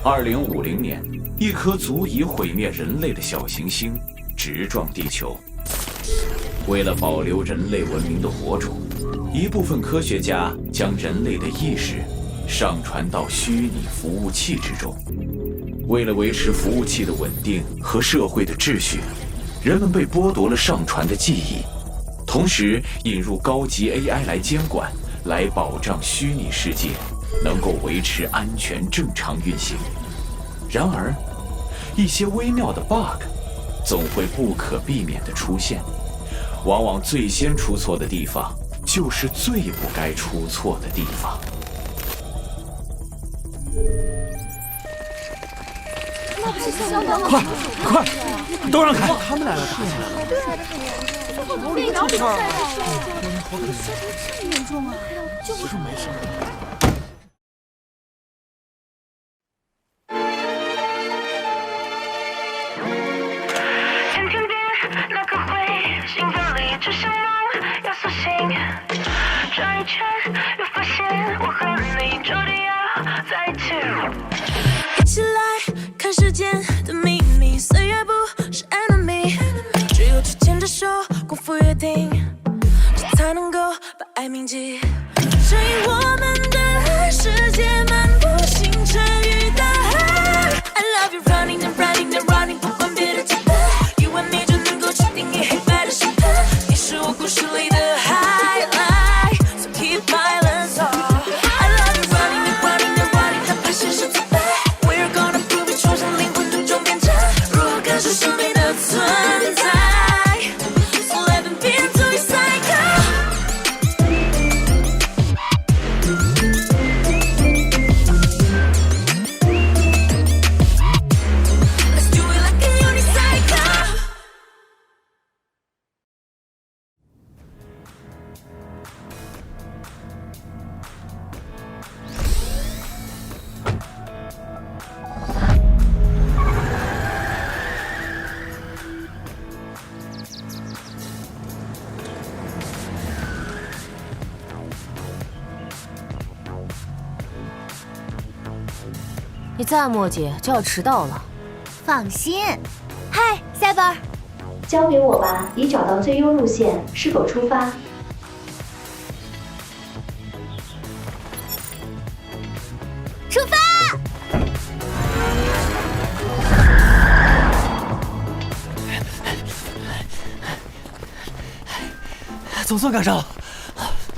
2050年，一颗足以毁灭人类的小行星直撞地球。为了保留人类文明的火种，一部分科学家将人类的意识上传到虚拟服务器之中。为了维持服务器的稳定和社会的秩序，人们被剥夺了上传的记忆，同时引入高级 AI 来监管，来保障虚拟世界能够维持安全正常运行。然而，一些微妙的 bug 总会不可避免地出现，往往最先出错的地方就是最不该出错的地方。快，都让开！他们来了，打起来了。对，出事儿了！这么严重啊？就是没事。天天变那个会，兴奋里只想梦，要苏醒。转一圈，又发现我和你注定要在一起。一起来看世间的秘密，岁月不是 enemy， 只有手牵着手，共赴约定，这才能够把爱铭记。指引我们的世界漫步星辰与大海。I love you running and running and running， 不管别的节拍，一完美就能够确定你黑白的审判。你是我故事里的 highlight，so keep violence on。I love you running and running and running， 哪怕现实挫败。We're gonna prove it， 冲向灵魂途中变战，如何感受生命的存在 ？So let them be into your cycle。Let's do it like a unicycle。你再磨叽就要迟到了。放心。嗨，Cyber，交给我吧，已找到最优路线，是否出发？出发！总算赶上了。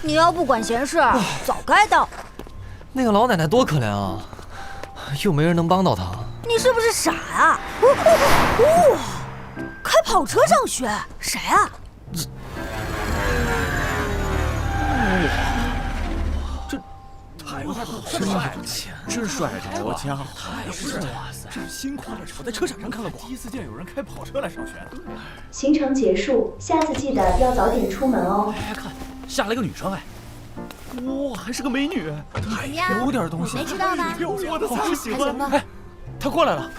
你要不管闲事，早该到。那个老奶奶多可怜啊，又没人能帮到她。你是不是傻啊？开跑车上学，谁啊？真帅！我家伙，太帅了！真辛苦了，我在车场上看到过，第一次见有人开跑车来上学。行程结束，下次记得要早点出门哦。哎，看，下来个女生哎，哇，还是个美女，怎么样？有点东西。没吃到吧？我的才喜欢。吧哎，她过来了。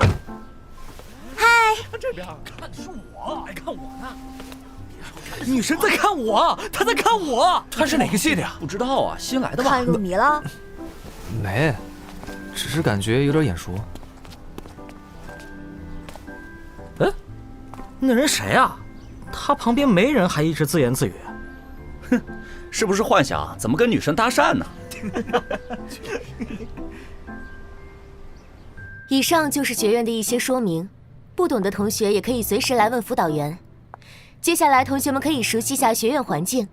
嗨，看这边，看的是我，还看我呢。女神在看我，她在看我。她是哪个系的呀？不知道啊，新来的吧？看入迷了？没，只是感觉有点眼熟。哎，那人谁啊？他旁边没人，还一直自言自语。哼，是不是幻想怎么跟女神搭讪呢？以上就是学院的一些说明，不懂的同学也可以随时来问辅导员。接下来，同学们可以熟悉一下学院环境，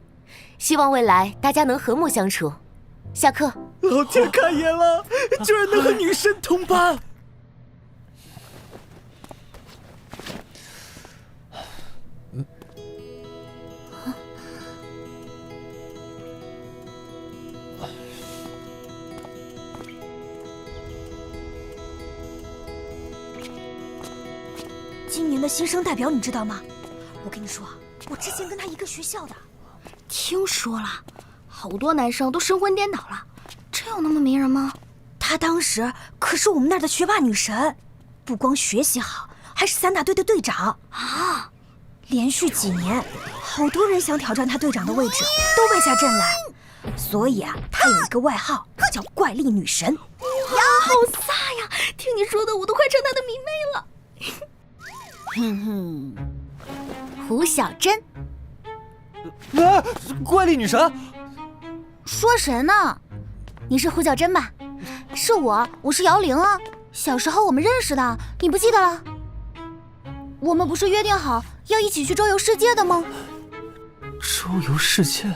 希望未来大家能和睦相处。下课。老天开眼了，居然能和女神同班！今年的新生代表你知道吗？我跟你说，我之前跟他一个学校的。听说了，好多男生都神魂颠倒了。真有那么迷人吗？她当时可是我们那儿的学霸女神，不光学习好，还是3大队的队长啊！连续几年，好多人想挑战她队长的位置，都败下阵来。所以啊，她有一个外号叫怪力女神。呀，好飒呀！听听你说的，我都快成他的迷妹了。哼哼，胡小珍，怪力女神，说谁呢？你是胡小珍吧？是我是姚玲啊。小时候我们认识的，你不记得了？我们不是约定好要一起去周游世界的吗？周游世界？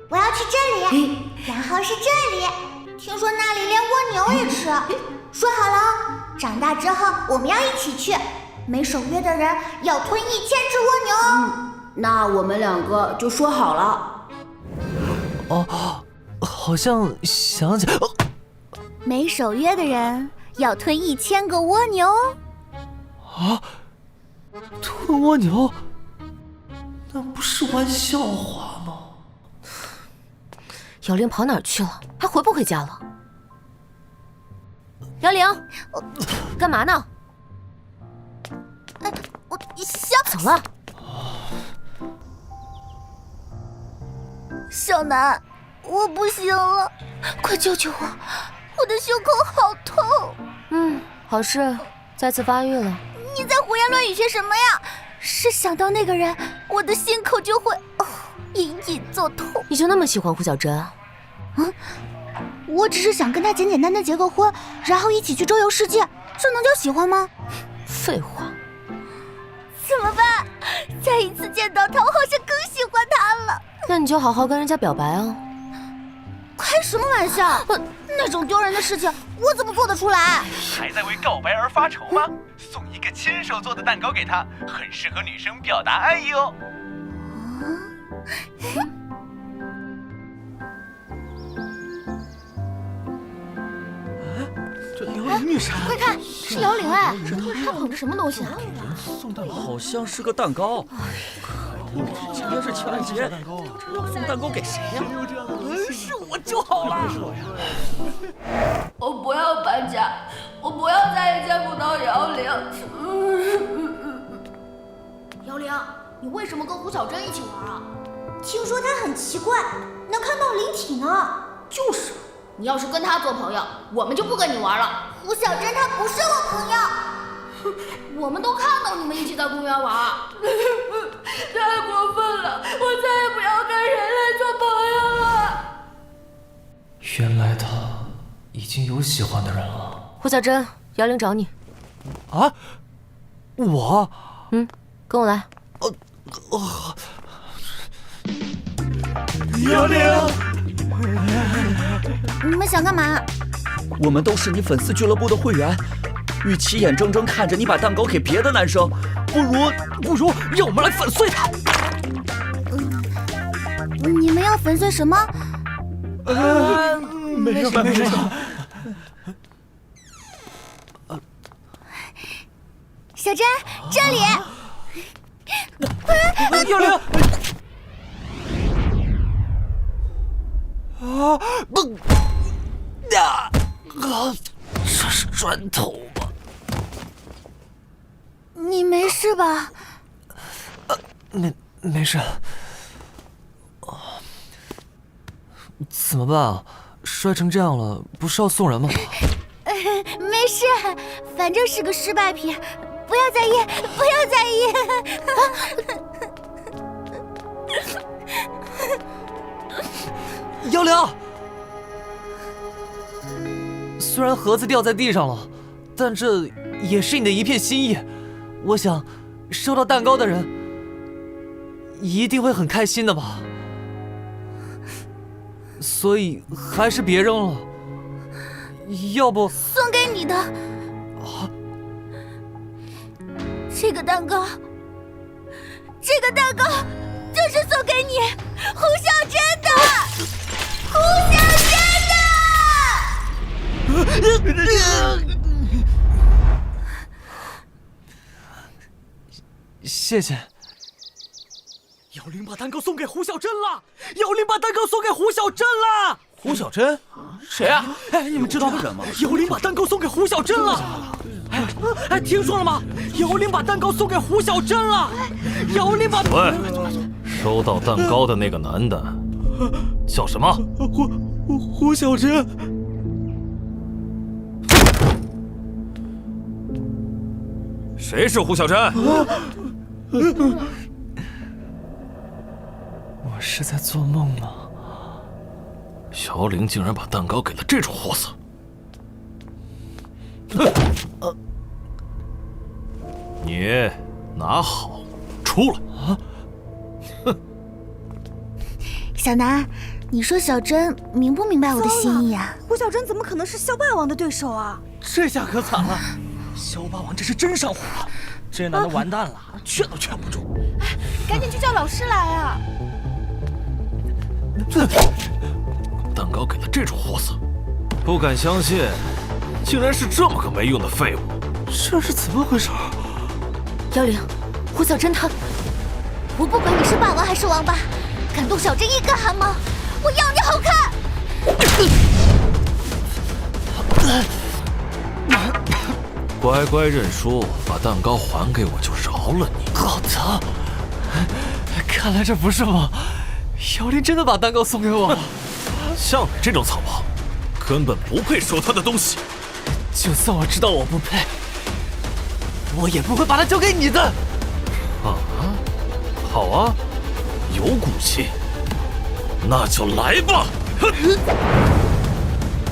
我要去这里，然后是这里。听说那里连蜗牛也吃。说好了哦，长大之后我们要一起去。没守约的人要吞1000只蜗牛。那我们2个就说好了。哦，好像想起来。没守约的人要吞1000个蜗牛。啊，吞蜗牛？那不是玩笑话吗？姚玲跑哪儿去了？还回不回家了？姚玲，干嘛呢？我走了。小南，我不行了，快救救我！我的胸口好痛。好事再次发育了。你在胡言乱语些什么呀？是想到那个人，我的心口就会隐隐作痛。你就那么喜欢胡小珍啊？我只是想跟他简简单单结个婚，然后一起去周游世界，这能叫喜欢吗？废话。怎么办？再一次见到他，我好像更喜欢他了。那你就好好跟人家表白啊。开什么玩笑？那种丢人的事情，我怎么做得出来？还在为告白而发愁吗？送一个亲手做的蛋糕给他，很适合女生表达爱意哦。女神，快看，是姚玲哎！她捧着什么东西啊？好像是个蛋糕。今天是情人节，要送蛋糕给谁呀？是我就好了。我不要搬家，我不要再也见不到姚玲。姚玲，你为什么跟胡小珍一起玩啊？听说他很奇怪，能看到灵体呢。就是，你要是跟他做朋友，我们就不跟你玩了。胡小珍她不是我朋友。我们都看到你们一起在公园玩，太过分了！我再也不要跟人类做朋友了。原来他已经有喜欢的人了。胡小珍，姚玲找你。啊？我？跟我来。姚玲，你们想干嘛？我们都是你粉丝俱乐部的会员，与其眼睁睁看着你把蛋糕给别的男生，不如让我们来粉碎他。你们要粉碎什么？没什么。小珍，这里。姚玲。不，这是砖头吗？你没事吧？没事。怎么办啊？摔成这样了，不是要送人吗？没事，反正是个失败品，不要在意，不要在意。姚玲，虽然盒子掉在地上了，但这也是你的一片心意。我想，收到蛋糕的人一定会很开心的吧。所以还是别扔了，要不送给你的。这个蛋糕就是送给你，胡小珍的，胡小珍的。谢谢。姚玲把蛋糕送给胡小珍了！姚玲把蛋糕送给胡小珍了！胡小珍？谁啊？你们知道吗？姚玲把蛋糕送给胡小珍了！听说了吗？姚玲把蛋糕送给胡小珍了！姚玲把……喂，收到蛋糕的那个男的叫什么？胡小珍。谁是胡小珍？我是在做梦吗？姚玲竟然把蛋糕给了这种货色！你拿好，出来！小南，你说小珍明不明白我的心意啊？胡小珍怎么可能是萧霸王的对手啊？这下可惨了，萧霸王这是真上火了，这男的完蛋了，劝都劝不住。赶紧去叫老师来啊！蛋糕给了这种货色，不敢相信，竟然是这么个没用的废物！这是怎么回事？妖灵，胡小珍她……我不管你是霸王还是王八，敢动小珍一根汗毛，我要你好看！乖乖认输，把蛋糕还给我，就饶了你。好疼！看来这不是梦，姚玲真的把蛋糕送给我了。像你这种草包，根本不配收他的东西。就算我知道我不配，我也不会把它交给你的。啊，好啊，有骨气，那就来吧！哼！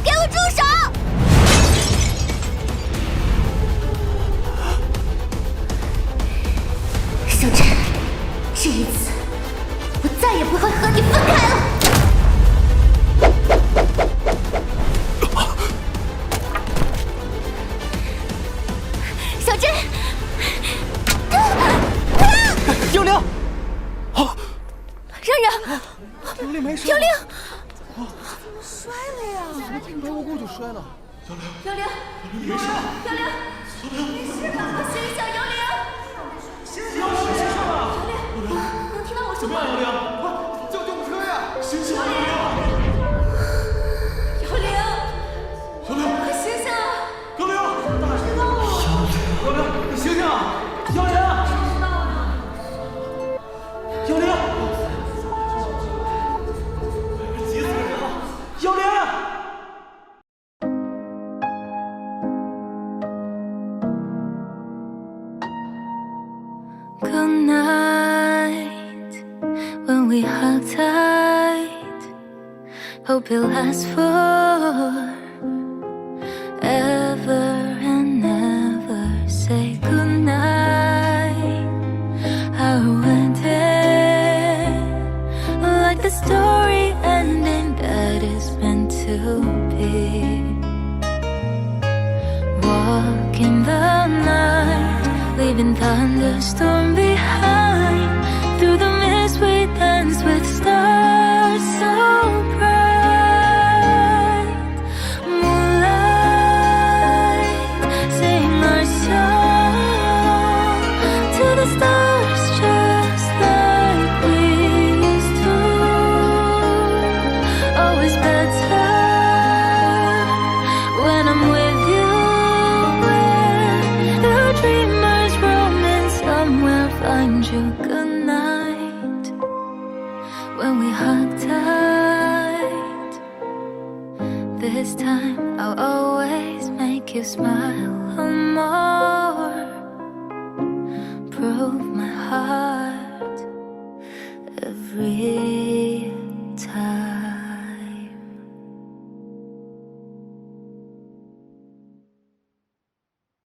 给我住手！小珍，这一次我再也不会和你分开了。小珍，幽灵，冉冉，幽灵没事。幽灵，摔了呀！怎么平白无故就摔了？幽灵，幽灵，幽灵，没事吧？快醒醒，幽灵！醒醒！幽灵，能听到我说话吗？幽灵，快叫救护车呀！醒醒！幽灵，幽灵，快醒醒！幽灵，大声道啊！幽灵，你醒醒！幽灵，幽灵，急死人了！幽灵。Good night when we hug tight. Hope it lasts forever and never. Say good night. How it ended, like the story ending that is meant to be. Walking the night, leaving thunderstorm behind. Through the mist we dance with stars so bright. Moonlight, sing our song to the stars just like we used to. Always better when I'm with you. Where the dreamers roam and somewhere find you. Good night when we hug tight. This time I'll always make you smile more. Prove my heart every